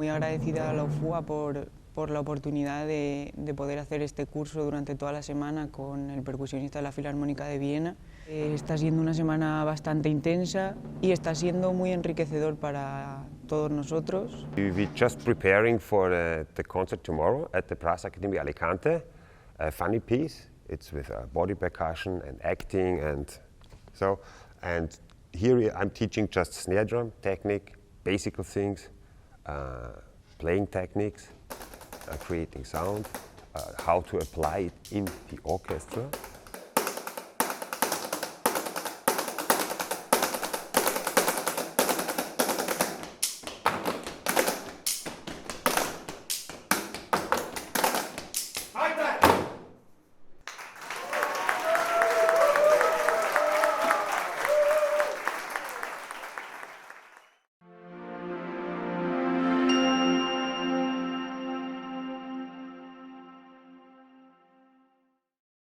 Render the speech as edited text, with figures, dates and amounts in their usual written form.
muy agradecida a la OFUA por la oportunidad de poder hacer este curso durante toda la semana con el percusionista de la Filharmònica de Viena. Está siendo una semana bastante intensa y está siendo muy enriquecedor para todos nosotros. We're just preparing for the concert tomorrow at the Brass Academy Alicante. A funny piece. It's with body percussion and acting and so. And here I'm teaching just snare drum technique, basic things, playing techniques, creating sound, how to apply it in the orchestra.